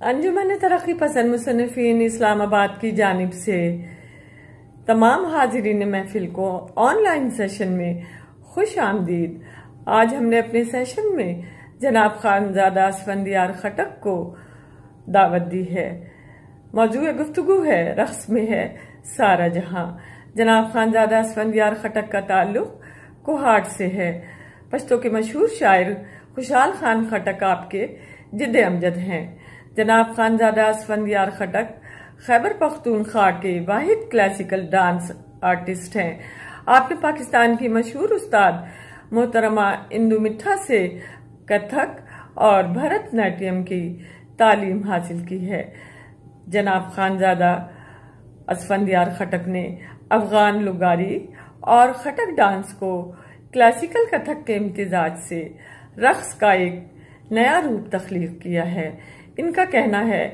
انجمن ترقی پسند مصنفین اسلام آباد کی جانب سے تمام حاضرین محفل کو آن لائن سیشن میں خوش آمدید۔ آج ہم نے اپنے سیشن میں جناب خانزادہ اسفندیار خٹک کو دعوت دی ہے۔ موضوع گفتگو ہے رقص میں ہے سارا جہاں۔ جناب خانزادہ اسفندیار خٹک کا تعلق کوہاٹ سے ہے۔ پشتو کے مشہور شاعر خوشحال خان خٹک آپ کے جد امجد ہیں۔ جناب خانزادہ اسفندیار خٹک خیبر پختونخوا کے واحد کلاسیکل ڈانس آرٹسٹ ہیں۔ آپ نے پاکستان کی مشہور استاد محترمہ اندو مٹھا سے کتھک اور بھرت ناٹیم کی تعلیم حاصل کی ہے۔ جناب خانزادہ اسفندیار خٹک نے افغان لغاری اور خٹک ڈانس کو کلاسیکل کتھک کے امتزاج سے رقص کا ایک نیا روپ تخلیق کیا ہے۔ ان کا کہنا ہے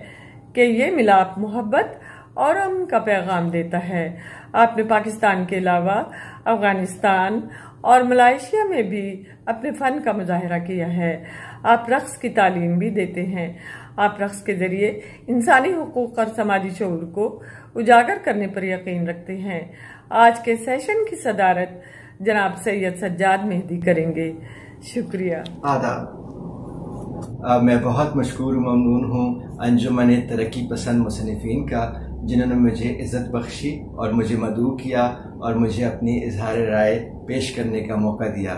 کہ یہ ملاپ محبت اور امن کا پیغام دیتا ہے۔ آپ نے پاکستان کے علاوہ افغانستان اور ملائیشیا میں بھی اپنے فن کا مظاہرہ کیا ہے۔ آپ رقص کی تعلیم بھی دیتے ہیں۔ آپ رقص کے ذریعے انسانی حقوق اور سماجی شعور کو اجاگر کرنے پر یقین رکھتے ہیں۔ آج کے سیشن کی صدارت جناب سید سجاد مہدی کریں گے۔ شکریہ۔ آداب۔ میں بہت مشکور و ممنون ہوں انجمن ترقی پسند مصنفین کا، جنہوں نے مجھے عزت بخشی اور مجھے مدعو کیا اور مجھے اپنی اظہار رائے پیش کرنے کا موقع دیا۔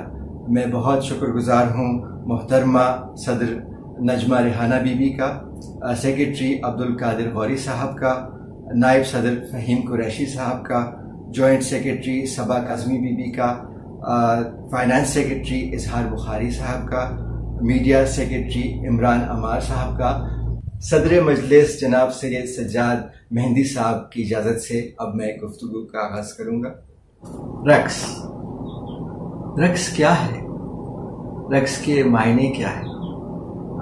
میں بہت شکر گزار ہوں محترمہ صدر نجمہ ریحانہ بی بی کا، سیکریٹری عبدالقادر غوری صاحب کا، نائب صدر فہیم قریشی صاحب کا، جوائنٹ سیکریٹری صبا کاظمی بی بی کا، فائنانس سیکریٹری اظہار بخاری صاحب کا، میڈیا سیکریٹری عمران عمار صاحب کا، صدر مجلس جناب سید سجاد مہندی صاحب کی اجازت سے اب میں گفتگو کا آغاز کروں گا۔ رقص کیا ہے؟ رقص کے معنی کیا ہے؟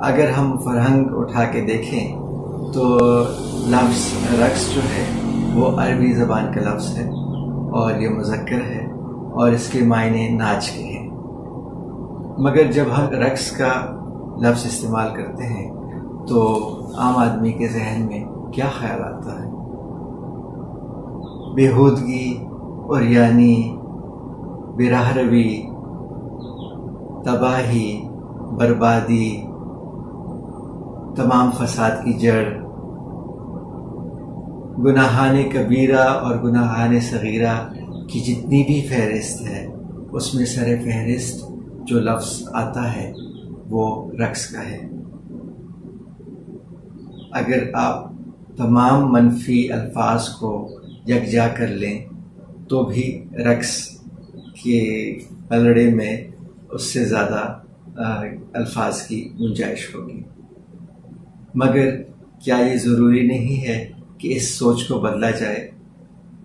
اگر ہم فرہنگ اٹھا کے دیکھیں تو لفظ رقص جو ہے وہ عربی زبان کا لفظ ہے اور یہ مذکر ہے اور اس کے معنی ناچ کے ہیں۔ مگر جب ہم رقص کا لفظ استعمال کرتے ہیں تو عام آدمی کے ذہن میں کیا خیال آتا ہے؟ بےہودگی اور یعنی بے راہ روی، تباہی، بربادی، تمام فساد کی جڑ، گناہان کبیرہ اور گناہان صغیرہ کی جتنی بھی فہرست ہے اس میں سر فہرست جو لفظ آتا ہے وہ رقص کا ہے۔ اگر آپ تمام منفی الفاظ کو یکجا کر لیں تو بھی رقص کے پلڑے میں اس سے زیادہ الفاظ کی گنجائش ہوگی۔ مگر کیا یہ ضروری نہیں ہے کہ اس سوچ کو بدلا جائے،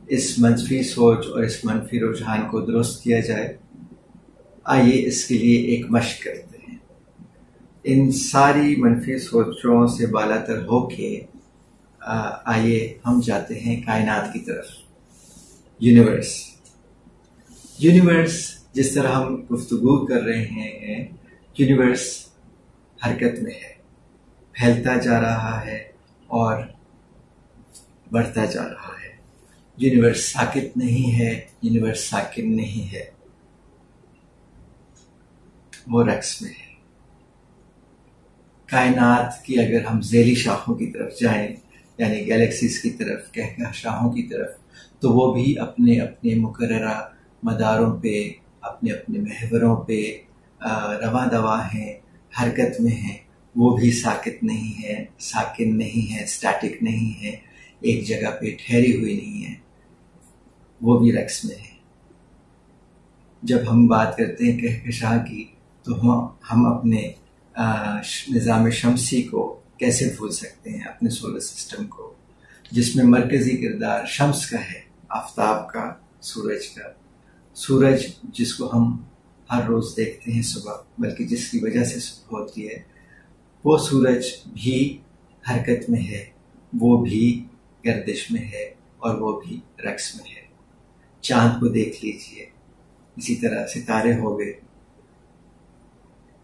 اس منفی سوچ اور اس منفی رجحان کو درست کیا جائے؟ آئیے اس کے لیے ایک مشق کرتے ہیں۔ ان ساری منفی سوچوں سے بالا تر ہو کے آئیے ہم جاتے ہیں کائنات کی طرف۔ یونیورس جس طرح ہم گفتگو کر رہے ہیں، یونیورس حرکت میں ہے، پھیلتا جا رہا ہے اور بڑھتا جا رہا ہے۔ یونیورس ساکت نہیں ہے، یونیورس ساکن نہیں ہے، وہ رقص میں ہے۔ کائنات کی اگر ہم ذیلی شاخوں کی طرف جائیں، یعنی گیلیکسیز کی طرف، کہکشاؤں کی طرف، تو وہ بھی اپنے اپنے مقررہ مداروں پہ، اپنے اپنے محوروں پہ رواں دواں ہیں، حرکت میں ہیں۔ وہ بھی ساکت نہیں ہے، ساکن نہیں ہے، سٹیٹک نہیں ہے، ایک جگہ پہ ٹھہری ہوئی نہیں ہے، وہ بھی رقص میں ہے۔ جب ہم بات کرتے ہیں کہکشاں کی تو ہم اپنے نظام شمسی کو کیسے بھول سکتے ہیں، اپنے سولر سسٹم کو، جس میں مرکزی کردار شمس کا ہے، آفتاب کا، سورج کا۔ سورج جس کو ہم ہر روز دیکھتے ہیں صبح، بلکہ جس کی وجہ سے صبح ہوتی ہے، وہ سورج بھی حرکت میں ہے، وہ بھی گردش میں ہے اور وہ بھی رقص میں ہے۔ چاند کو دیکھ لیجئے، اسی طرح ستارے ہو گئے۔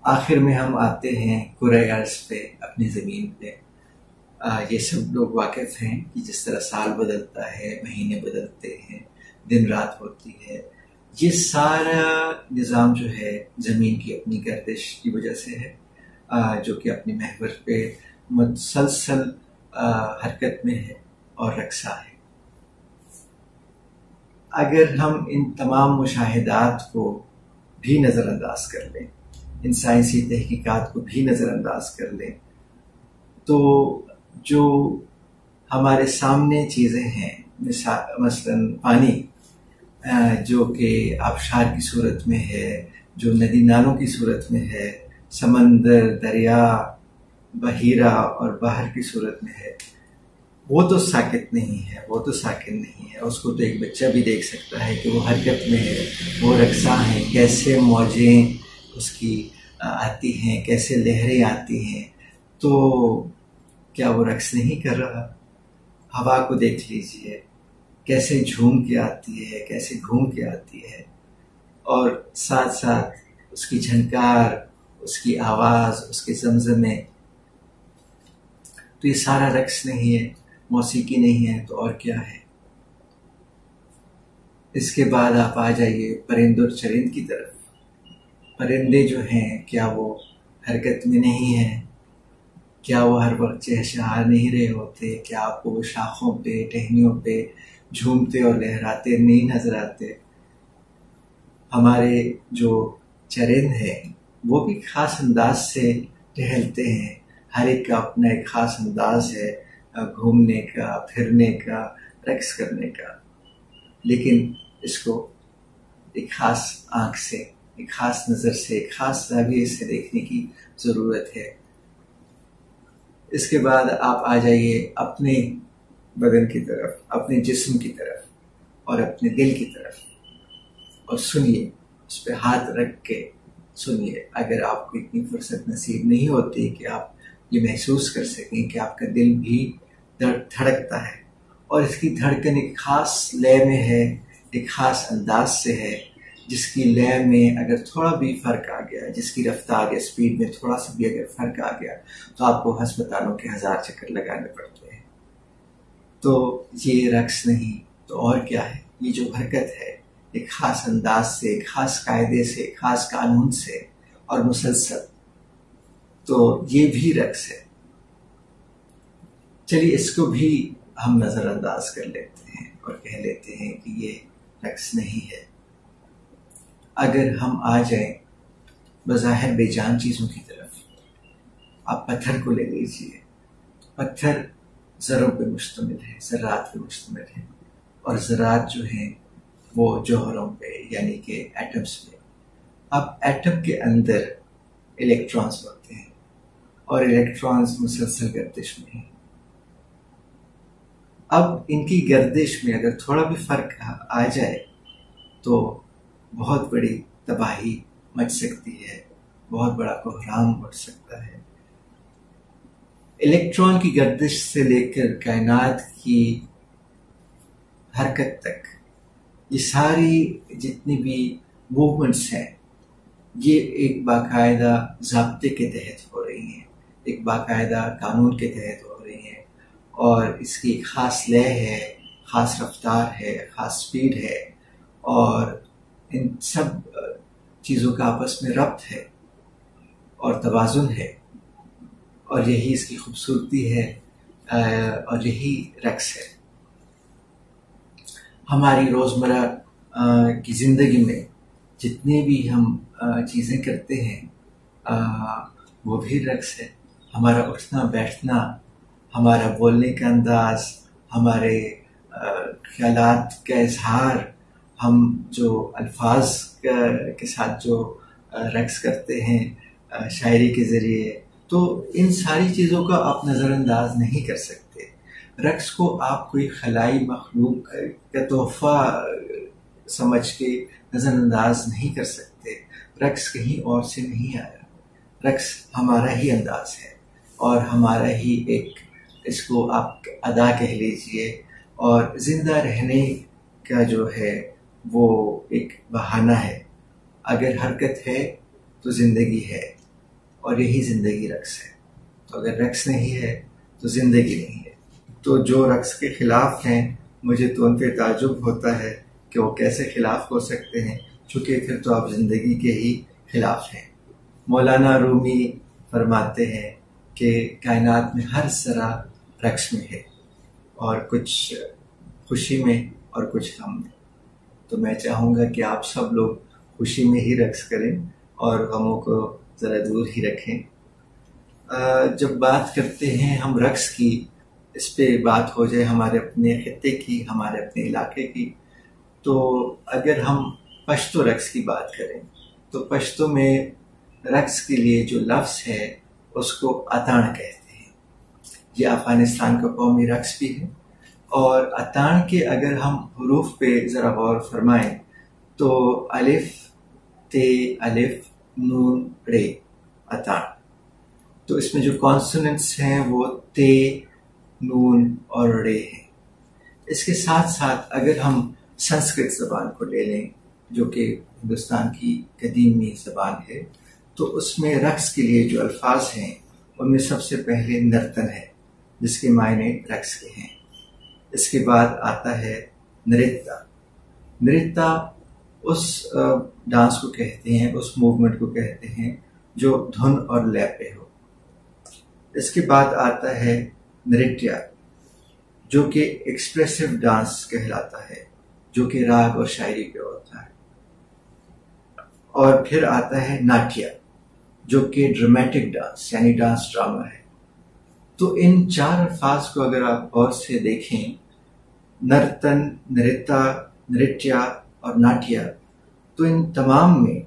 آخر میں ہم آتے ہیں کرۂ ارض پہ، اپنی زمین پہ۔ یہ سب لوگ واقف ہیں کہ جس طرح سال بدلتا ہے، مہینے بدلتے ہیں، دن رات ہوتی ہے، یہ سارا نظام جو ہے زمین کی اپنی گردش کی وجہ سے ہے، جو کہ اپنے محور پہ مسلسل حرکت میں ہے اور رقصا ہے۔ اگر ہم ان تمام مشاہدات کو بھی نظر انداز کر لیں، ان سائنسی تحقیقات کو بھی نظر انداز کر لیں، تو جو ہمارے سامنے چیزیں ہیں، مثلا پانی جو کہ آبشار کی صورت میں ہے، جو ندی نالوں کی صورت میں ہے، سمندر، دریا، بحیرہ اور بحر کی صورت میں ہے، وہ تو ساکت نہیں ہے، وہ تو ساکن نہیں ہے۔ اس کو تو ایک بچہ بھی دیکھ سکتا ہے کہ وہ حرکت میں ہے، وہ رقصاں ہیں، کیسے موجیں اس کی آتی ہیں، کیسے لہریں آتی ہیں۔ تو کیا وہ رقص نہیں کر رہا؟ ہوا کو دیکھ لیجئے، کیسے جھوم کے آتی ہے، کیسے گھوم کے آتی ہے، اور ساتھ ساتھ اس کی جھنکار، اس کی آواز، اس کے زمزمے۔ تو یہ سارا رقص نہیں ہے، موسیقی نہیں ہے تو اور کیا ہے؟ اس کے بعد آپ آ جائیے پرند اور چرند کی طرف۔ پرندے جو ہیں، کیا وہ حرکت میں نہیں ہیں؟ کیا وہ ہر وقت چہچہا نہیں رہے ہوتے؟ کیا آپ کو وہ شاخوں پہ، ٹہنیوں پہ جھومتے اور لہراتے نہیں نظر آتے؟ ہمارے جو چرند ہیں وہ بھی خاص انداز سے ٹہلتے ہیں، ہر ایک کا اپنا ایک خاص انداز ہے گھومنے کا، پھرنے کا، رقص کرنے کا، لیکن اس کو ایک خاص آنکھ سے، ایک خاص نظر سے، ایک خاص زاویے سے دیکھنے کی ضرورت ہے۔ اس کے بعد آپ آ جائیے اپنے بدن کی طرف، اپنے جسم کی طرف اور اپنے دل کی طرف، اور سنیے، اس پہ ہاتھ رکھ کے سنیے۔ اگر آپ کو اتنی فرصت نصیب نہیں ہوتی کہ آپ یہ محسوس کر سکیں کہ آپ کا دل بھی دھڑکتا ہے، اور اس کی دھڑکن ایک خاص لے میں ہے، ایک خاص انداز سے ہے، جس کی لے میں اگر تھوڑا بھی فرق آ گیا، جس کی رفتار یا سپیڈ میں تھوڑا سا بھی اگر فرق آ گیا تو آپ کو ہسپتالوں کے 1000 چکر لگانے پڑتے ہیں۔ تو یہ رقص نہیں تو اور کیا ہے؟ یہ جو حرکت ہے ایک خاص انداز سے، ایک خاص قاعدے سے، ایک خاص قانون سے اور مسلسل، تو یہ بھی رقص ہے۔ چلیے اس کو بھی ہم نظر انداز کر لیتے ہیں اور کہہ لیتے ہیں کہ یہ رقص نہیں ہے۔ اگر ہم آ جائیں بظاہر بے جان چیزوں کی طرف، آپ پتھر کو لے لیجئے۔ پتھر ذروں پہ مشتمل ہے، ذرات پہ مشتمل ہے، اور ذرات جو ہیں وہ جوہروں پہ، یعنی کہ ایٹمز پہ۔ اب ایٹم کے اندر الیکٹرانز ہوتے ہیں اور الیکٹرانز مسلسل گردش میں ہیں۔ اب ان کی گردش میں اگر تھوڑا بھی فرق آ جائے تو بہت بڑی تباہی مچ سکتی ہے، بہت بڑا بحران بڑھ سکتا ہے۔ الیکٹران کی گردش سے لے کر کائنات کی حرکت تک، یہ ساری جتنی بھی موومنٹس ہیں، یہ ایک باقاعدہ ضابطے کے تحت ہو رہی ہیں، ایک باقاعدہ قانون کے تحت ہو رہی ہیں، اور اس کی ایک خاص لے ہے، خاص رفتار ہے، خاص سپیڈ ہے، اور ان سب چیزوں کا آپس میں ربط ہے اور توازن ہے، اور یہی اس کی خوبصورتی ہے، اور یہی رقص ہے۔ ہماری روزمرہ کی زندگی میں جتنے بھی ہم چیزیں کرتے ہیں وہ بھی رقص ہے۔ ہمارا اٹھنا بیٹھنا، ہمارا بولنے کا انداز، ہمارے خیالات کا اظہار، ہم جو الفاظ کے ساتھ جو رقص کرتے ہیں شاعری کے ذریعے، تو ان ساری چیزوں کا آپ نظر انداز نہیں کر سکتے۔ رقص کو آپ کوئی خلائی مخلوق کا تحفہ سمجھ کے نظر انداز نہیں کر سکتے۔ رقص کہیں اور سے نہیں آیا، رقص ہمارا ہی انداز ہے، اور ہمارا ہی ایک، اس کو آپ ادا کہہ لیجئے، اور زندہ رہنے کا جو ہے وہ ایک بہانہ ہے۔ اگر حرکت ہے تو زندگی ہے، اور یہی زندگی رقص ہے۔ تو اگر رقص نہیں ہے تو زندگی نہیں ہے۔ تو جو رقص کے خلاف ہیں مجھے تو ان پہ تعجب ہوتا ہے کہ وہ کیسے خلاف ہو سکتے ہیں، چونکہ پھر تو آپ زندگی کے ہی خلاف ہیں۔ مولانا رومی فرماتے ہیں کہ کائنات میں ہر ذرہ رقص میں ہے، اور کچھ خوشی میں اور کچھ غم میں۔ تو میں چاہوں گا کہ آپ سب لوگ خوشی میں ہی رقص کریں اور غموں کو ذرا دور ہی رکھیں۔ جب بات کرتے ہیں ہم رقص کی، اس پہ بات ہو جائے ہمارے اپنے خطے کی، ہمارے اپنے علاقے کی، تو اگر ہم پشتو رقص کی بات کریں تو پشتو میں رقص کے لیے جو لفظ ہے اس کو اتان کہتے ہیں۔ یہ افغانستان کا قومی رقص بھی ہے، اور اتان کے اگر ہم حروف پہ ذرا غور فرمائیں تو الف تے الف نون رے اتان، تو اس میں جو کانسوننٹس ہیں وہ تے نون اور رے ہیں۔ اس کے ساتھ ساتھ اگر ہم سنسکرت زبان کو لے لیں جو کہ ہندوستان کی قدیمی زبان ہے، تو اس میں رقص کے لیے جو الفاظ ہیں ان میں سب سے پہلے نرتن ہے، جس کے معنی رقص کے ہیں۔ اس کے بعد آتا ہے نرتا۔ نرتا اس ڈانس کو کہتے ہیں، اس موومنٹ کو کہتے ہیں جو دھن اور لے پہ ہو۔ اس کے بعد آتا ہے نرتیہ، جو کہ ایکسپریسو ڈانس کہلاتا ہے، جو کہ راگ اور شاعری پہ ہوتا ہے۔ اور پھر آتا ہے ناٹیہ، جو کہ ڈرامیٹک ڈانس یعنی ڈانس ڈرامہ ہے۔ تو ان چار الفاظ کو اگر آپ غور سے دیکھیں، نرتن، نرتا، نرتیہ اور ناٹیہ، تو ان تمام میں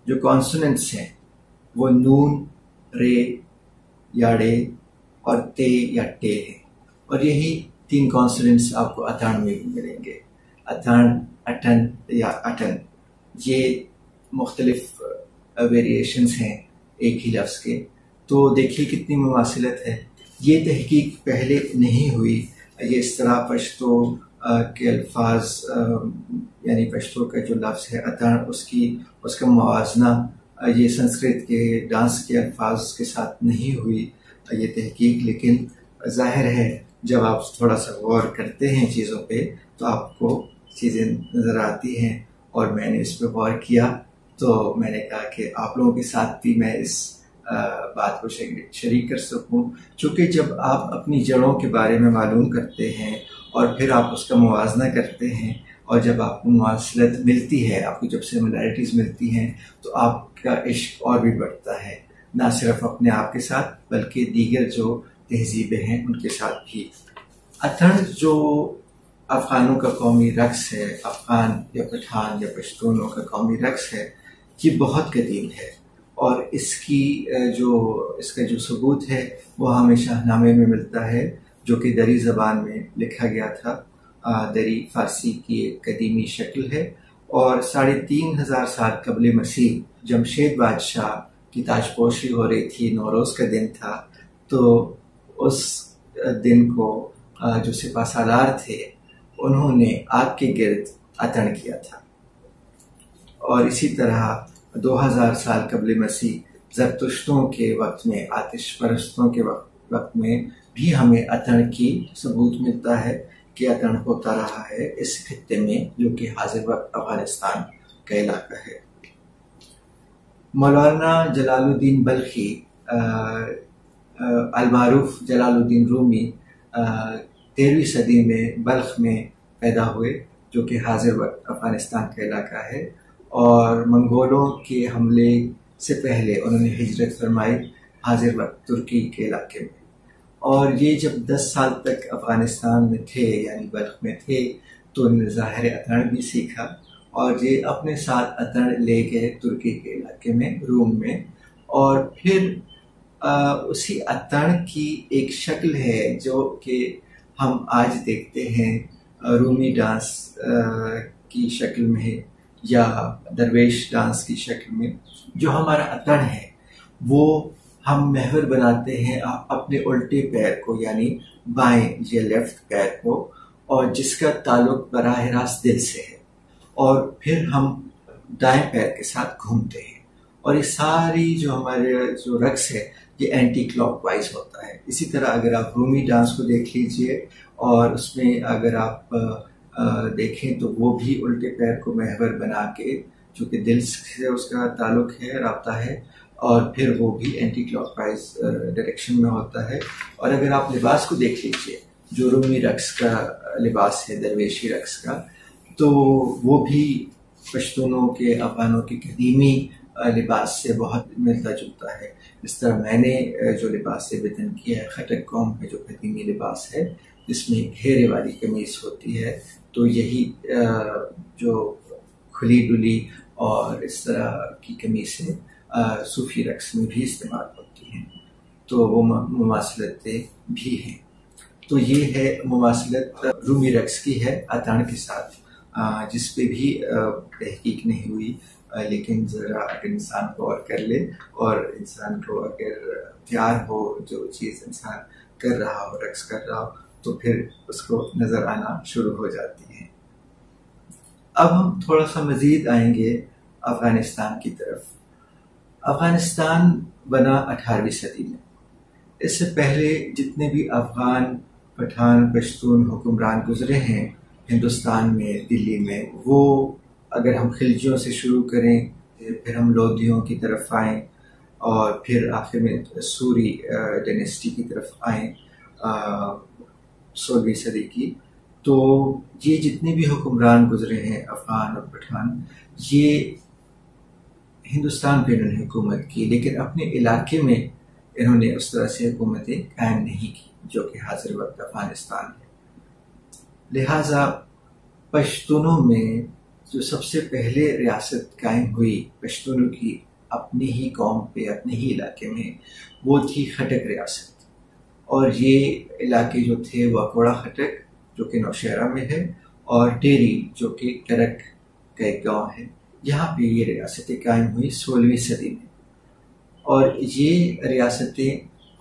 جو کانسوننٹس ہیں وہ نون، رے یا ڑے اور تے یا ٹے ہیں، اور یہی تین کانسوننٹس آپ کو اتان میں بھی ملیں گے۔ اتان، اٹن یا اٹن، یہ مختلف ویریشنز ہیں ایک ہی لفظ کے۔ تو دیکھیے کتنی مماثلت ہے۔ یہ تحقیق پہلے نہیں ہوئی، یہ اس طرح پشتو کے الفاظ یعنی پشتو کا جو لفظ ہے اتان، اس کا موازنہ یہ سنسکرت کے ڈانس کے الفاظ کے ساتھ نہیں ہوئی یہ تحقیق، لیکن ظاہر ہے جب آپ تھوڑا سا غور کرتے ہیں چیزوں پہ تو آپ کو چیزیں نظر آتی ہیں، اور میں نے اس پہ غور کیا تو میں نے کہا کہ آپ لوگوں کے ساتھ بھی میں اس بات کو شریک کر سکوں، چونکہ جب آپ اپنی جڑوں کے بارے میں معلوم کرتے ہیں اور پھر آپ اس کا موازنہ کرتے ہیں، اور جب آپ کو مواصلت ملتی ہے، آپ کو جب سملیرٹیز ملتی ہیں، تو آپ کا عشق اور بھی بڑھتا ہے، نہ صرف اپنے آپ کے ساتھ بلکہ دیگر جو تہذیبیں ہیں ان کے ساتھ بھی۔ اتن جو افغانوں کا قومی رقص ہے، افغان یا پٹھان یا پشتونوں کا قومی رقص ہے، یہ بہت قدیم ہے، اور اس کا جو ثبوت ہے وہ ہمیں شاہنامے میں ملتا ہے، جو کہ دری زبان میں لکھا گیا تھا۔ دری فارسی کی ایک قدیمی شکل ہے، اور 3500 سال قبل مسیح جمشید بادشاہ کی تاج پوشی ہو رہی تھی، نوروز کا دن تھا، تو اس دن کو جو سپہ سالار تھے انہوں نے آگ کے گرد اتن کیا تھا۔ اور اسی طرح 2000 سال قبل مسیح زرتشتوں کے وقت میں، آتش پرستوں کے وقت میں بھی ہمیں اتن کی ثبوت ملتا ہے کہ اتن ہوتا رہا ہے اس خطے میں جو کہ حاضر وقت افغانستان کا علاقہ ہے۔ مولانا جلال الدین بلخی، المعروف جلال الدین رومی، 13ویں صدی میں بلخ میں پیدا ہوئے، جو کہ حاضر وقت افغانستان کا علاقہ ہے، اور منگولوں کے حملے سے پہلے انہوں نے ہجرت فرمائی حاضر وقت ترکی کے علاقے میں، اور یہ جب 10 سال تک افغانستان میں تھے یعنی بلخ میں تھے تو انہوں نے ظاہر اتن بھی سیکھا، اور یہ اپنے ساتھ اتن لے گئے ترکی کے علاقے میں، روم میں، اور پھر اسی اتن کی ایک شکل ہے جو کہ ہم آج دیکھتے ہیں رومی ڈانس کی شکل میں یا درویش ڈانس کی شکل میں۔ جو ہمارا اتن ہے وہ ہم محور بناتے ہیں اپنے الٹے پیر کو یعنی بائیں یا لیفٹ پیر کو، اور جس کا تعلق براہ راست دل سے ہے، اور پھر ہم دائیں پیر کے ساتھ گھومتے ہیں، اور یہ ساری جو ہمارے جو رقص ہے یہ اینٹی کلاک وائز ہوتا ہے. اسی طرح اگر آپ رومی ڈانس کو دیکھ لیجئے اور اس میں اگر آپ دیکھیں تو وہ بھی الٹے پیر کو محور بنا کے، چونکہ دل سے اس کا تعلق ہے، رابطہ ہے، اور پھر وہ بھی اینٹی کلاک وائز ڈائریکشن میں ہوتا ہے. اور اگر آپ لباس کو دیکھ لیجئے جو رومی رقص کا لباس ہے، درویشی رقص کا، تو وہ بھی پشتونوں کے، افغانوں کے قدیمی لباس سے بہت ملتا جلتا ہے. اس طرح میں نے جو لباس بدن کیا ہے خٹک قوم کا جو قدیمی لباس ہے جس میں گھیرے والی قمیص ہوتی ہے، تو یہی جو کھلی ڈلی اور اس طرح کی قمیصیں صوفی رقص میں بھی استعمال ہوتی ہیں، تو وہ مماثلتیں بھی ہیں. تو یہ ہے مماثلت رومی رقص کی ہے اتان کے ساتھ، جس پہ بھی تحقیق نہیں ہوئی، لیکن ذرا اگر انسان غور کر لے اور انسان کو اگر پیار ہو جو چیز انسان کر رہا ہو، رقص کر رہا ہو، تو پھر اس کو نظر آنا شروع ہو جاتی ہے. اب ہم تھوڑا سا مزید آئیں گے افغانستان کی طرف. افغانستان بنا 18ویں صدی میں. اس سے پہلے جتنے بھی افغان، پٹھان، پشتون حکمران گزرے ہیں ہندوستان میں، دلی میں، وہ اگر ہم خلجیوں سے شروع کریں، پھر ہم لودھیوں کی طرف آئیں اور پھر آخر میں سوری ڈائنیسٹی کی طرف آئیں 16ویں صدی کی، تو یہ جتنے بھی حکمران گزرے ہیں افغان اور پٹھان، یہ ہندوستان پہ انہوں نے حکومت کی، لیکن اپنے علاقے میں انہوں نے اس طرح سے حکومتیں قائم نہیں کی جو کہ حاضر وقت افغانستان ہے. لہٰذا پشتونوں میں جو سب سے پہلے ریاست قائم ہوئی پشتونوں کی اپنی ہی قوم پہ، اپنے ہی علاقے میں، وہ تھی خٹک ریاست. اور یہ علاقے جو تھے وہ اکوڑا خٹک جو کہ نوشہرہ میں ہے، اور ٹیری جو کہ کرک کا ایک گاؤں ہے. یہاں پہ یہ ریاستیں قائم ہوئی 16ویں صدی میں. اور یہ ریاستیں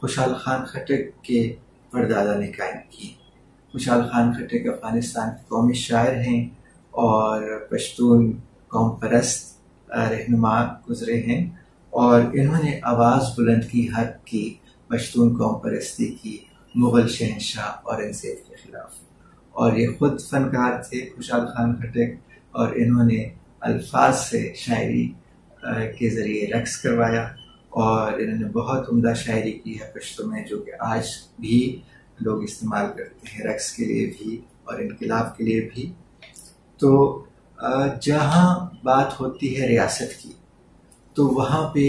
خوشحال خان خٹک کے پردادا نے قائم کی. خوشحال خان خٹک افغانستان کے قومی شاعر ہیں اور پشتون قوم پرست رہنما گزرے ہیں، اور انہوں نے آواز بلند کی، حق کی، پشتون قوم پرستی کی مغل شہنشاہ اورنگزیب کے خلاف. اور یہ خود فنکار تھے خوشحال خان خٹک، اور انہوں نے الفاظ سے شاعری کے ذریعے رقص کروایا، اور انہوں نے بہت عمدہ شاعری کی ہے پشتو میں، جو کہ آج بھی لوگ استعمال کرتے ہیں رقص کے لیے بھی اور انقلاب کے لیے بھی. تو جہاں بات ہوتی ہے ریاست کی، تو وہاں پہ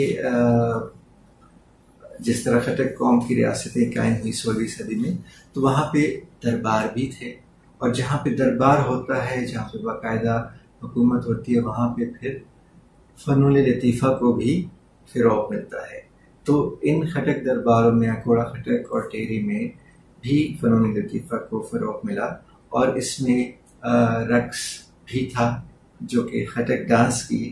جس طرح خٹک قوم کی ریاستیں قائم ہوئی 16ویں صدی میں، تو وہاں پہ دربار بھی تھے، اور جہاں پہ دربار ہوتا ہے، جہاں پہ باقاعدہ حکومت ہوتی ہے، وہاں پہ پھر فنون لطیفہ کو بھی فروغ ملتا ہے. تو ان خٹک درباروں میں، اکوڑا خٹک اور ٹیری میں بھی فنون لطیفہ کو فروغ ملا، اور اس میں رقص بھی تھا جو کہ خٹک ڈانس کی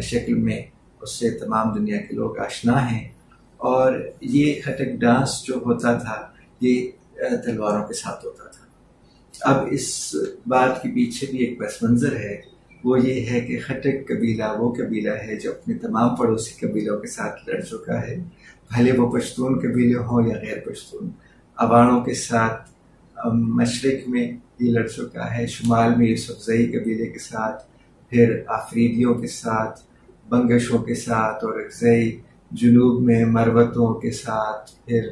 شکل میں، اس سے تمام دنیا کے لوگ آشنا ہیں. اور یہ خٹک ڈانس جو ہوتا تھا یہ تلواروں کے ساتھ ہوتا تھا. اب اس بات کے پیچھے بھی ایک پس منظر ہے، وہ یہ ہے کہ خٹک قبیلہ وہ قبیلہ ہے جو اپنے تمام پڑوسی قبیلوں کے ساتھ لڑ چکا ہے، بھلے وہ پشتون قبیلے ہوں یا غیر پشتون. اوانوں کے ساتھ مشرق میں یہ لڑ چکا ہے، شمال میں یوسفزئی قبیلے کے ساتھ، پھر آفریدیوں کے ساتھ، بنگشوں کے ساتھ اور اکزئی، جنوب میں مروتوں کے ساتھ، پھر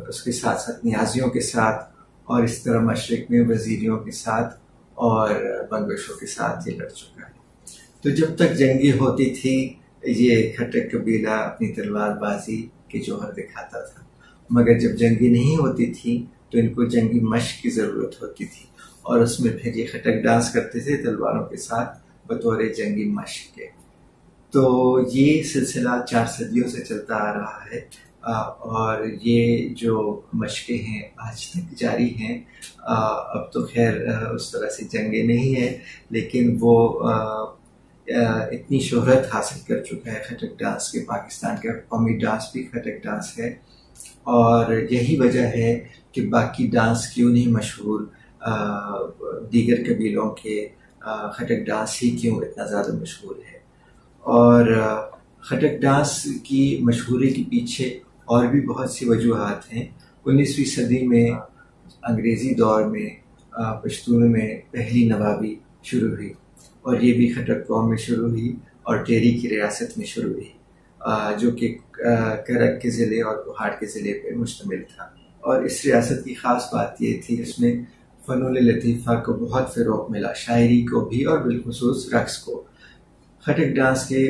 اس کے ساتھ ساتھ نیازیوں کے ساتھ، اور اس طرح مشرق میں وزیریوں کے ساتھ اور بنگشوں کے ساتھ یہ لڑ چکا ہے. تو جب تک جنگی ہوتی تھی یہ خٹک قبیلہ اپنی تلوار بازی کے جوہر دکھاتا تھا، مگر جب جنگی نہیں ہوتی تھی تو ان کو جنگی مشق کی ضرورت ہوتی تھی، اور اس میں پھر یہ خٹک ڈانس کرتے تھے تلواروں کے ساتھ بطور جنگی مشق کے. تو یہ سلسلہ 4 صدیوں سے چلتا آ رہا ہے، اور یہ جو مشقیں ہیں آج تک جاری ہیں. اب تو خیر اس طرح سے جنگیں نہیں ہیں، لیکن وہ اتنی شہرت حاصل کر چکا ہے خٹک ڈانس کے، پاکستان کا قومی ڈانس بھی خٹک ڈانس ہے. اور یہی وجہ ہے کہ باقی ڈانس کیوں نہیں مشہور، دیگر قبیلوں کے خٹک ڈانس ہی کیوں اتنا زیادہ مشہور ہے. اور خٹک ڈانس کی مشہوری کے پیچھے اور بھی بہت سی وجوہات ہیں۔ 19ویں صدی میں انگریزی دور میں پشتون میں پہلی نوابی شروع ہوئی، اور یہ بھی خٹک قوم میں شروع ہوئی اور ٹیری کی ریاست میں شروع ہوئی، جو کہ کرک کے ضلع اور کوہاٹ کے ضلع پہ مشتمل تھا۔ اور اس ریاست کی خاص بات یہ تھی اس میں فنون لطیفہ کو بہت فروغ ملا، شاعری کو بھی اور بالخصوص رقص کو۔ خٹک ڈانس کے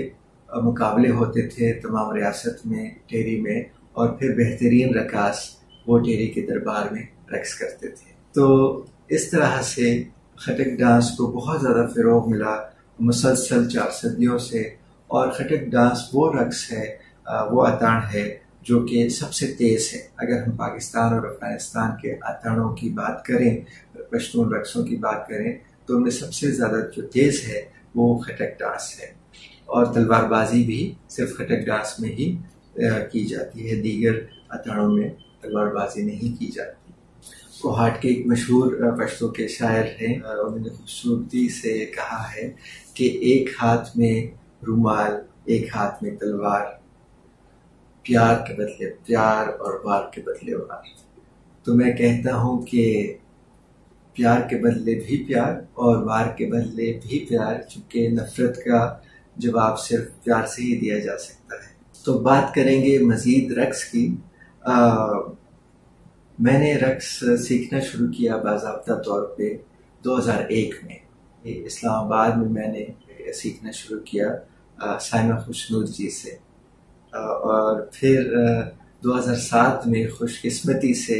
مقابلے ہوتے تھے تمام ریاست میں، ٹیری میں، اور پھر بہترین رقاص وہ ٹیری کے دربار میں رقص کرتے تھے۔ تو اس طرح سے خٹک ڈانس کو بہت زیادہ فروغ ملا مسلسل 4 صدیوں سے، اور خٹک ڈانس وہ رقص ہے، وہ اطاڑ ہے جو کہ سب سے تیز ہے۔ اگر ہم پاکستان اور افغانستان کے اطاڑوں کی بات کریں، پشتون رقصوں کی بات کریں، تو ان میں سب سے زیادہ جو تیز ہے وہ خٹک ڈانس ہے، اور تلوار بازی بھی صرف خٹک ڈانس میں ہی کی جاتی ہے، دیگر اطاڑوں میں تلوار بازی نہیں کی جاتی۔ کوہاٹ کے ایک مشہور پشتو کے شاعر ہیں، انہوں نے خوبصورتی سے کہا ہے کہ ایک ہاتھ میں رومال، ایک ہاتھ میں تلوار، پیار کے بدلے پیار اور وار کے بدلے وار۔ تو میں کہتا ہوں کہ پیار کے بدلے بھی پیار اور وار کے بدلے بھی پیار، چونکہ نفرت کا جواب صرف پیار سے ہی دیا جا سکتا ہے۔ تو بات کریں گے مزید رقص کی۔ میں نے رقص سیکھنا شروع کیا باضابطہ طور پہ 2001 میں، اسلام آباد میں نے سیکھنا شروع کیا سائمہ خوشنود جی سے، اور پھر 2007 میں خوش قسمتی سے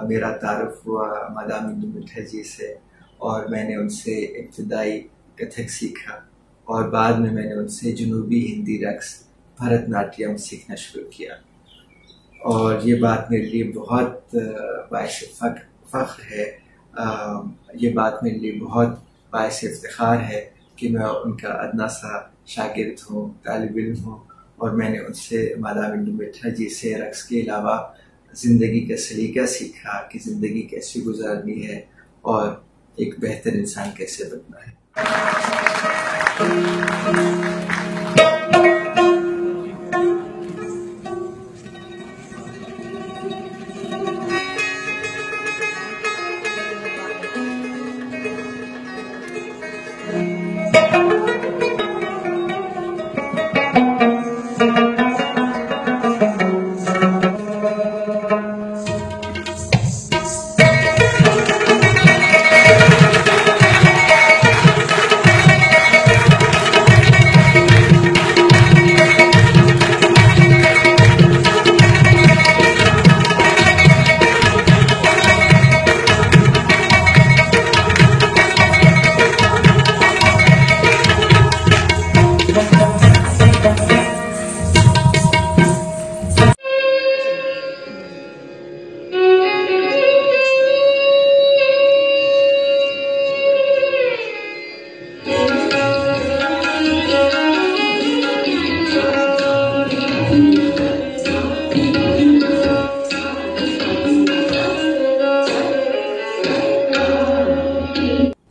میرا تعارف ہوا مادام انڈو مٹھا جی سے، اور میں نے ان سے ابتدائی کتھک سیکھا، اور بعد میں نے ان سے جنوبی ہندی رقص بھرت ناٹیم سیکھنا شروع کیا۔ اور یہ بات میرے لیے بہت باعث فخر ہے، یہ بات میرے لیے بہت باعث افتخار ہے کہ میں ان کا ادنا سا شاگرد ہوں، طالب علم ہوں، اور میں نے ان سے مادام انڈو مٹھا جی سے رقص کے علاوہ زندگی کا سلیقہ سیکھا کہ زندگی کیسے گزارنی ہے اور ایک بہتر انسان کیسے بننا ہے۔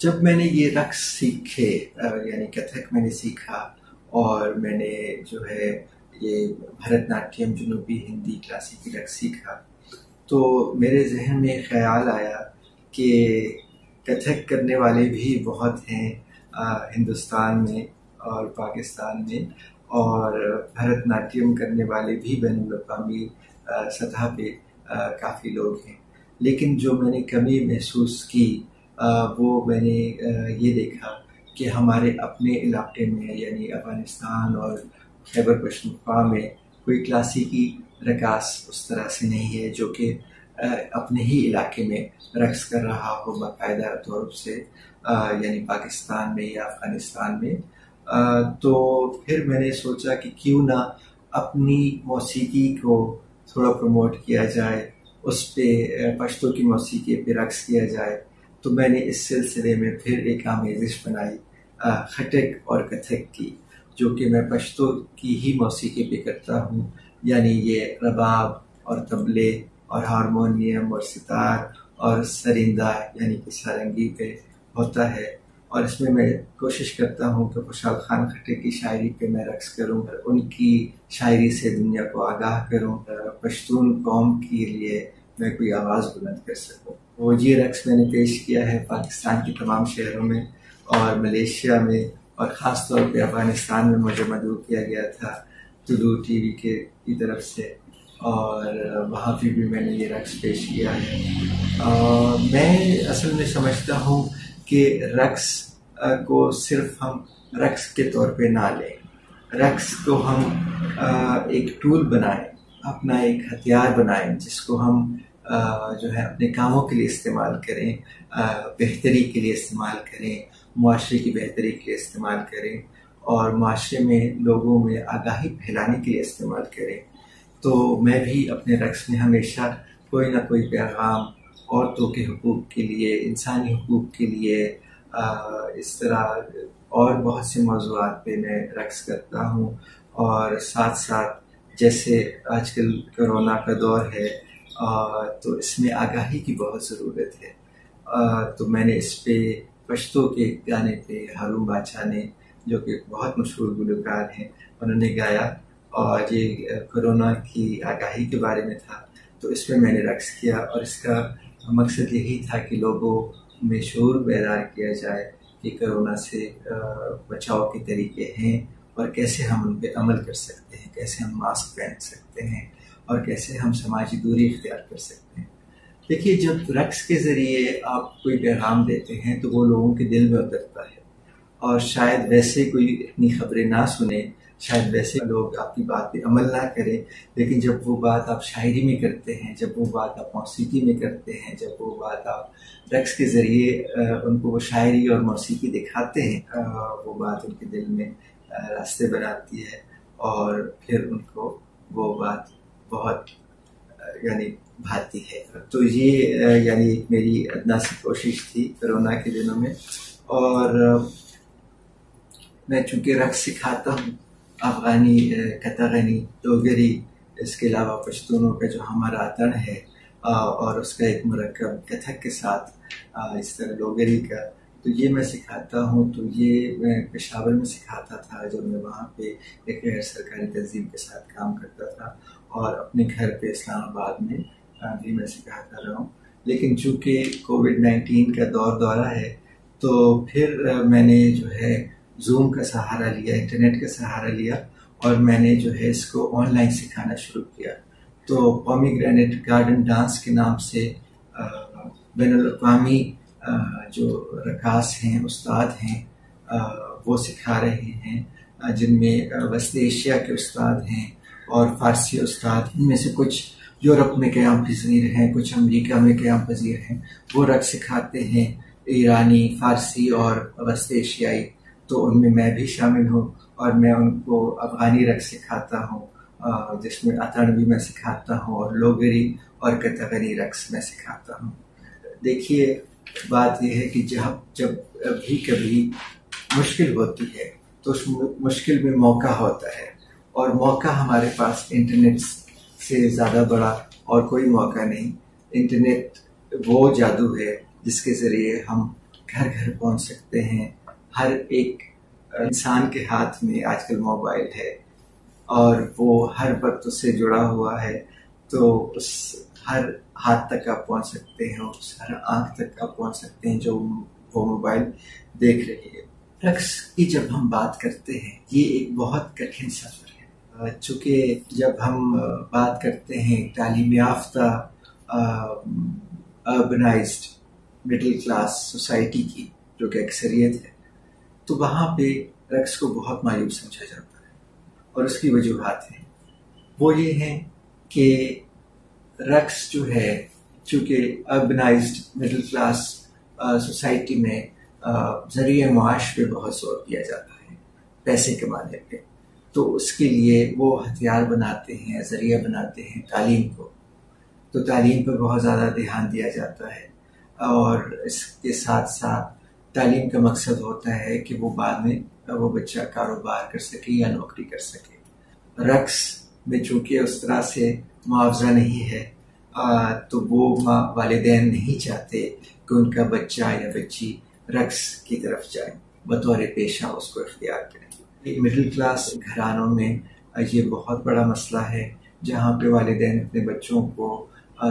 جب میں نے یہ رقص سیکھے، یعنی کتھک میں نے سیکھا، اور میں نے جو ہے یہ بھرت ناٹیم جنوبی ہندی کلاسیکی رقص سیکھا، تو میرے ذہن میں خیال آیا کہ کتھک کرنے والے بھی بہت ہیں ہندوستان میں اور پاکستان میں، اور بھرت ناٹیم کرنے والے بھی بین الاقوامی سطح پہ کافی لوگ ہیں، لیکن جو میں نے کمی محسوس کی وہ میں نے یہ دیکھا کہ ہمارے اپنے علاقے میں، یعنی افغانستان اور خیبر پختونخوا میں، کوئی کلاسیکی رقاص اس طرح سے نہیں ہے جو کہ اپنے ہی علاقے میں رقص کر رہا ہو باقاعدہ طور سے، یعنی پاکستان میں یا افغانستان میں۔ تو پھر میں نے سوچا کہ کیوں نہ اپنی موسیقی کو تھوڑا پروموٹ کیا جائے، اس پہ پشتو کی موسیقی پہ رقص کیا جائے۔ تو میں نے اس سلسلے میں پھر ایک آمیزش بنائی خٹک اور کتھک کی، جو کہ میں پشتو کی ہی موسیقی پہ کرتا ہوں، یعنی یہ رباب اور طبلے اور ہارمونیم اور ستار اور سرندہ یعنی کہ سارنگی پہ ہوتا ہے، اور اس میں کوشش کرتا ہوں کہ خوشحال خان خٹک کی شاعری پہ میں رقص کروں، ان کی شاعری سے دنیا کو آگاہ کروں، پشتون قوم کے لیے میں کوئی آواز بلند کر سکوں۔ وہ یہ رقص میں نے پیش کیا ہے پاکستان کے تمام شہروں میں اور ملیشیا میں، اور خاص طور پہ افغانستان میں مجھے مدعو کیا گیا تھا طلوع ٹی وی کی طرف سے، اور وہاں پہ بھی میں نے یہ رقص پیش کیا ہے۔ میں اصل میں سمجھتا ہوں کہ رقص کو صرف ہم رقص کے طور پہ نہ لیں، رقص کو ہم ایک ٹول بنائیں، اپنا ایک ہتھیار بنائیں، جس کو ہم جو ہے اپنے کاموں کے لیے استعمال کریں، بہتری کے لیے استعمال کریں، معاشرے کی بہتری کے لیے استعمال کریں، اور معاشرے میں لوگوں میں آگاہی پھیلانے کے لیے استعمال کریں۔ تو میں بھی اپنے رقص میں ہمیشہ کوئی نہ کوئی پیغام عورتوں کے حقوق کے لیے، انسانی حقوق کے لیے، اس طرح اور بہت سے موضوعات پہ میں رقص کرتا ہوں۔ اور ساتھ ساتھ جیسے آج کل کرونا کا دور ہے تو اس میں آگاہی کی بہت ضرورت ہے، تو میں نے اس پہ پشتو کے گانے پہ ہارون بادشاہ نے، جو کہ بہت مشہور گلوکار ہیں، انہوں نے گایا، اور یہ کرونا کی آگاہی کے بارے میں تھا، تو اس میں نے رقص کیا، اور اس کا مقصد یہی تھا کہ لوگوں میں شعور بیدار کیا جائے کہ کرونا سے بچاؤ کے طریقے ہیں، اور کیسے ہم ان پہ عمل کر سکتے ہیں، کیسے ہم ماسک پہن سکتے ہیں، اور کیسے ہم سماجی دوری اختیار کر سکتے ہیں۔ دیکھیے، جب رقص کے ذریعے آپ کوئی پیغام دیتے ہیں تو وہ لوگوں کے دل میں اترتا ہے، اور شاید ویسے کوئی اتنی خبریں نہ سنیں، شاید ویسے لوگ آپ کی بات پہ عمل نہ کریں، لیکن جب وہ بات آپ شاعری میں کرتے ہیں، جب وہ بات آپ موسیقی میں کرتے ہیں، جب وہ بات آپ رقص کے ذریعے ان کو وہ شاعری اور موسیقی دکھاتے ہیں، وہ بات ان کے دل میں راستے بناتی ہے، اور پھر ان کو وہ بات بہت بھاتی ہے۔ تو یہ ایک میری ادنا سی کوشش تھی کرونا کے دنوں میں، اور میں چونکہ رقص سکھاتا ہوں، افغانی، کتغنی، ڈوگری، اس کے علاوہ پشتونوں کا جو ہمارا آتن ہے، اور اس کا ایک مرکب کتھک کے ساتھ اس طرح ڈوگری کا، تو یہ میں سکھاتا ہوں۔ تو یہ میں پشاور میں سکھاتا تھا جب میں وہاں پہ ایک غیر سرکاری تنظیم کے ساتھ کام کرتا تھا، اور اپنے گھر پہ اسلام آباد میں بھی میں سکھاتا رہا ہوں۔ لیکن چونکہ کووڈ-19 کا دورہ ہے، تو پھر میں نے جو ہے زوم کا سہارا لیا، انٹرنیٹ کا سہارا لیا، اور میں نے جو ہے اس کو آن لائن سکھانا شروع کیا۔ تو پومی گرینٹ گارڈن ڈانس کے نام سے بین الاقوامی جو رقاص ہیں، استاد ہیں، وہ سکھا رہے ہیں، جن میں وسط ایشیا کے استاد ہیں اور فارسی استاد، ان میں سے کچھ یورپ میں قیام پذیر ہیں، کچھ امریکہ میں قیام پذیر ہیں، وہ رقص سکھاتے ہیں، ایرانی، فارسی اور وسط ایشیائی۔ تو ان میں بھی شامل ہوں، اور میں ان کو افغانی رقص سکھاتا ہوں، جس میں اطنوی میں سکھاتا ہوں، اور لوگری اور کتغنی رقص میں سکھاتا ہوں۔ دیکھیے، بات یہ ہے کہ جب بھی کبھی مشکل ہوتی ہے تو اس مشکل میں موقع ہوتا ہے، اور موقع ہمارے پاس انٹرنیٹ سے زیادہ بڑا اور کوئی موقع نہیں۔ انٹرنیٹ وہ جادو ہے جس کے ذریعے ہم گھر گھر پہنچ سکتے ہیں۔ ہر ایک انسان کے ہاتھ میں آج کل موبائل ہے، اور وہ ہر وقت اس سے جڑا ہوا ہے، تو اس ہر ہاتھ تک آپ پہنچ سکتے ہیں، اس ہر آنکھ تک آپ پہنچ سکتے ہیں جو وہ موبائل دیکھ رہی ہے۔ رقص کی جب ہم بات کرتے ہیں، یہ ایک بہت کٹھن سفر ہے، چونکہ جب ہم بات کرتے ہیں تعلیم یافتہ اربنائزڈ مڈل کلاس سوسائٹی کی، جو کہ اکثریت ہے، تو وہاں پہ رقص کو بہت معیوب سمجھا جاتا ہے، اور اس کی وجوہات ہیں۔ وہ یہ ہیں کہ رقص جو ہے، چونکہ اربنائزڈ مڈل کلاس سوسائٹی میں ذریعہ معاش پہ بہت زور دیا جاتا ہے، پیسے کمانے پہ، تو اس کے لیے وہ ہتھیار بناتے ہیں، ذریعہ بناتے ہیں تعلیم کو۔ تو تعلیم پہ بہت زیادہ دھیان دیا جاتا ہے، اور اس کے ساتھ ساتھ تعلیم کا مقصد ہوتا ہے کہ وہ بعد میں وہ بچہ کاروبار کر سکے یا نوکری کر سکے۔ رقص میں چونکہ اس طرح سے معاوضہ نہیں ہے، تو وہ والدین نہیں چاہتے کہ ان کا بچہ یا بچی رقص کی طرف جائیں، بطور پیشہ اس کو اختیار کریں۔ مڈل کلاس گھرانوں میں یہ بہت بڑا مسئلہ ہے، جہاں پہ والدین اپنے بچوں کو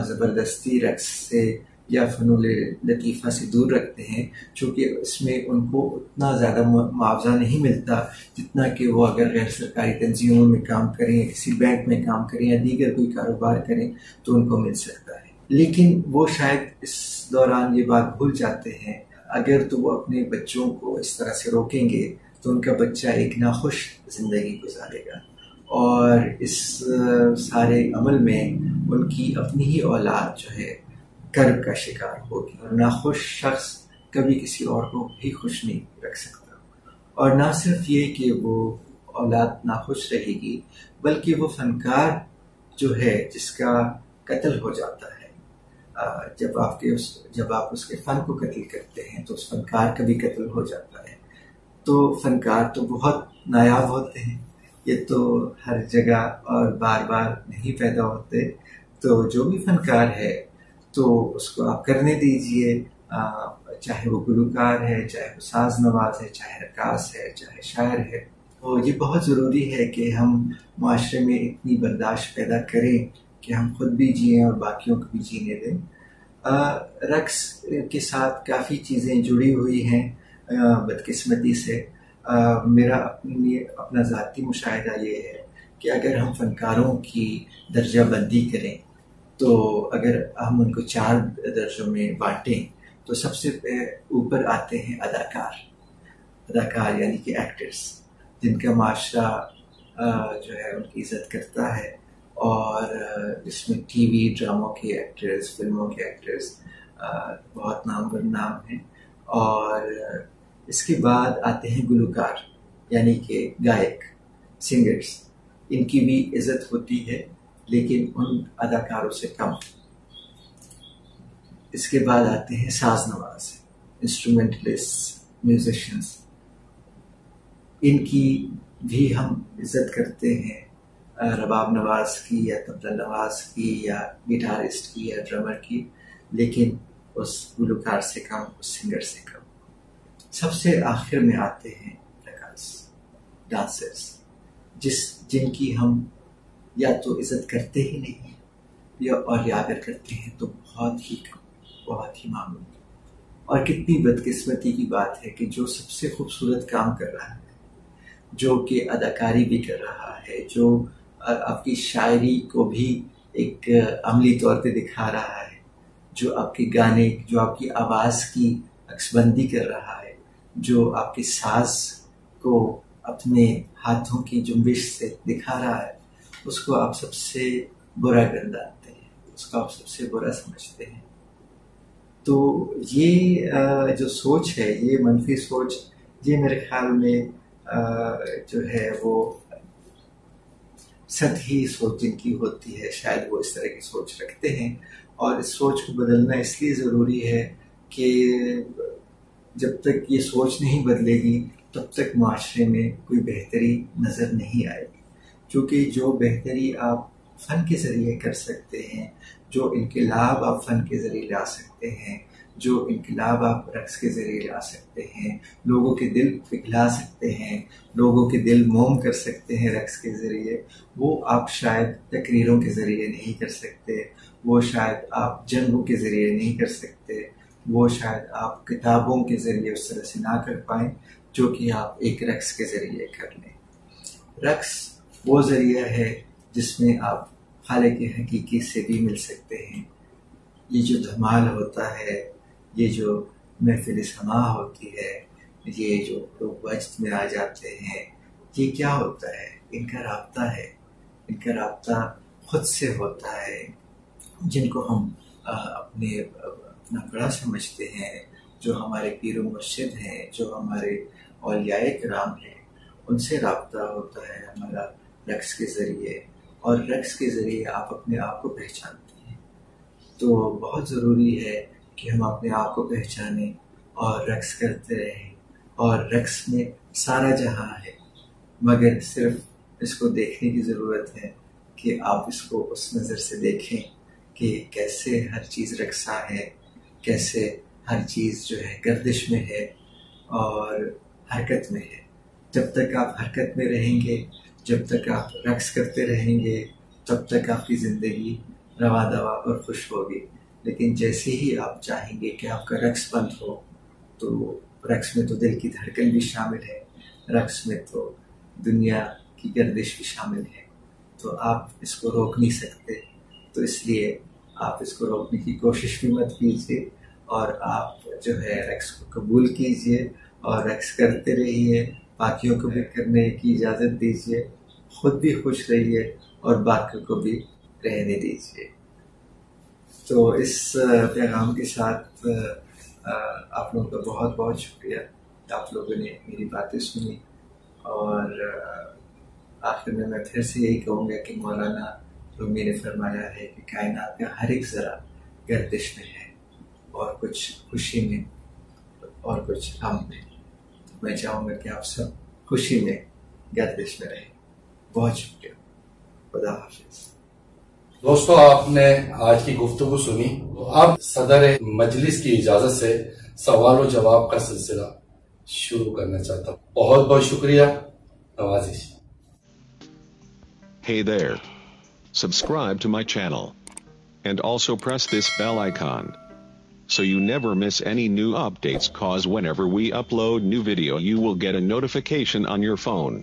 زبردستی رقص سے یا فنون لطیفہ سے دور رکھتے ہیں، چونکہ اس میں ان کو اتنا زیادہ معاوضہ نہیں ملتا جتنا کہ وہ اگر غیر سرکاری تنظیموں میں کام کریں یا کسی بینک میں کام کریں یا دیگر کوئی کاروبار کریں تو ان کو مل سکتا ہے۔ لیکن وہ شاید اس دوران یہ بات بھول جاتے ہیں، اگر تو وہ اپنے بچوں کو اس طرح سے روکیں گے تو ان کا بچہ ایک ناخوش زندگی گزارے گا، اور اس سارے عمل میں ان کی اپنی ہی اولاد جو ہے کرب کا شکار ہوگی، اور ناخوش شخص کبھی کسی اور کو بھی خوش نہیں رکھ سکتا۔ اور نہ صرف یہ کہ وہ اولاد ناخوش رہے گی، بلکہ وہ فنکار جو ہے جس کا قتل ہو جاتا ہے، جب آپ اس کے فن کو قتل کرتے ہیں تو اس فنکار کا بھی قتل ہو جاتا ہے۔ تو فنکار تو بہت نایاب ہوتے ہیں، یہ تو ہر جگہ اور بار بار نہیں پیدا ہوتے، تو جو بھی فنکار ہے تو اس کو آپ کرنے دیجئے، چاہے وہ گلوکار ہے، چاہے وہ ساز نواز ہے، چاہے رقاص ہے، چاہے شاعر ہے۔ تو یہ بہت ضروری ہے کہ ہم معاشرے میں اتنی برداشت پیدا کریں کہ ہم خود بھی جئیں اور باقیوں کو بھی جینے دیں۔ رقص کے ساتھ کافی چیزیں جڑی ہوئی ہیں بدقسمتی سے۔ میرا اپنا ذاتی مشاہدہ یہ ہے کہ اگر ہم فنکاروں کی درجہ بندی کریں تو اگر ہم ان کو 4 درجوں میں بانٹیں تو سب سے اوپر آتے ہیں اداکار یعنی کہ ایکٹرز، جن کا معاشرہ جو ہے ان کی عزت کرتا ہے، اور اس میں ٹی وی ڈراموں کے ایکٹرز، فلموں کے ایکٹرز بہت نامور نام ہیں۔ اور اس کے بعد آتے ہیں گلوکار یعنی کہ گائک، سنگرز، ان کی بھی عزت ہوتی ہے لیکن ان اداکاروں سے کم۔ اس کے بعد آتے ہیں ساز نواز، انسٹرومنٹلسٹ، میوزیشینز، ان کی بھی ہم عزت کرتے ہیں، رباب نواز کی یا طبلہ نواز کی یا گٹارسٹ کی یا ڈرمر کی، لیکن اس گلوکار سے کم، اس سنگر سے کم۔ سب سے آخر میں آتے ہیں رقاص، ڈانسرز، جن کی ہم یا تو عزت کرتے ہی نہیں یا اگر کرتے ہیں تو بہت ہی کم، بہت ہی معمولی۔ اور کتنی بدقسمتی کی بات ہے کہ جو سب سے خوبصورت کام کر رہا ہے، جو کہ اداکاری بھی کر رہا ہے، جو آپ کی شاعری کو بھی ایک عملی طور پہ دکھا رہا ہے، جو آپ کے گانے، جو آپ کی آواز کی عکس بندی کر رہا ہے، جو آپ کے ساز کو اپنے ہاتھوں کی جنبش سے دکھا رہا ہے، اس کو آپ سب سے برا گردانتے ہیں، اس کو آپ سب سے برا سمجھتے ہیں۔ تو یہ جو سوچ ہے، یہ منفی سوچ، یہ میرے خیال میں جو ہے وہ سطحی سوچ جن کی ہوتی ہے، شاید وہ اس طرح کی سوچ رکھتے ہیں، اور اس سوچ کو بدلنا اس لیے ضروری ہے کہ جب تک یہ سوچ نہیں بدلے گی تب تک معاشرے میں کوئی بہتری نظر نہیں آئے گی، کیونکہ جو بہتری آپ فن کے ذریعے کر سکتے ہیں، جو انقلاب آپ فن کے ذریعے لا سکتے ہیں، جو انقلاب آپ رقص کے ذریعے لا سکتے ہیں، لوگوں کے دل پگھلا سکتے ہیں، لوگوں کے دل موم کر سکتے ہیں رقص کے ذریعے، وہ آپ شاید تقریروں کے ذریعے نہیں کر سکتے، وہ شاید آپ جنگوں کے ذریعے نہیں کر سکتے، وہ شاید آپ کتابوں کے ذریعے اس طرح سے نہ کر پائیں جو کہ آپ ایک رقص کے ذریعے کر لیں۔ رقص وہ ذریعہ ہے جس میں آپ خالق حقیقی سے بھی مل سکتے ہیں۔ یہ جو دھمال ہوتا ہے، یہ جو محفل سماع ہوتی ہے، یہ جو لوگ وجد میں آ جاتے ہیں، یہ کیا ہوتا ہے؟ ان کا رابطہ ہے، ان کا رابطہ خود سے ہوتا ہے، جن کو ہم اپنا بڑا سمجھتے ہیں، جو ہمارے پیر و مرشد ہیں، جو ہمارے اولیاء کرام ہیں، ان سے رابطہ ہوتا ہے ہمارا رقص کے ذریعے، اور رقص کے ذریعے آپ اپنے آپ کو پہچانتے ہیں۔ تو بہت ضروری ہے کہ ہم اپنے آپ کو پہچانیں اور رقص کرتے رہیں، اور رقص میں سارا جہاں ہے، مگر صرف اس کو دیکھنے کی ضرورت ہے کہ آپ اس کو اس نظر سے دیکھیں کہ کیسے ہر چیز رقصہ ہے، کیسے ہر چیز جو ہے گردش میں ہے اور حرکت میں ہے. جب تک آپ حرکت میں رہیں گے، جب تک آپ رقص کرتے رہیں گے، تب تک آپ کی زندگی رواں دواں اور خوش ہوگی. لیکن جیسے ہی آپ چاہیں گے کہ آپ کا رقص بند ہو، تو رقص میں تو دل کی دھڑکن بھی شامل ہے، رقص میں تو دنیا کی گردش بھی شامل ہے، تو آپ اس کو روک نہیں سکتے. تو اس لیے آپ اس کو روکنے کی کوشش بھی مت کیجیے، اور آپ جو ہے رقص کو قبول کیجیے اور رقص کرتے رہیے، باقیوں کو بھی کرنے کی اجازت دیجیے، خود بھی خوش رہیے اور باقیوں کو بھی رہنے دیجیے. تو اس پیغام کے ساتھ آپ لوگوں کا بہت بہت شکریہ. آپ لوگوں نے میری باتیں سنی، اور آخر میں پھر سے یہی کہوں گا کہ مولانا رومی نے فرمایا ہے کہ کائنات کا ہر ایک ذرا گردش میں ہے، اور کچھ خوشی میں اور کچھ غم میں. میں چاہوں گا کہ آپ سب خوشی میں گردش میں رہیں. بہت شکریہ. خدا حافظ. دوستو، آپ نے آج کی گفتگو سنی. اب صدر مجلس کی اجازت سے سوال و جواب کا سلسلہ شروع کرنا چاہتا ہوں. بہت بہت شکریہ. نوازش. Hey there. Subscribe to my channel. And also press this bell icon, so you never miss any new updates, cause whenever we upload new video you will get a notification on your phone.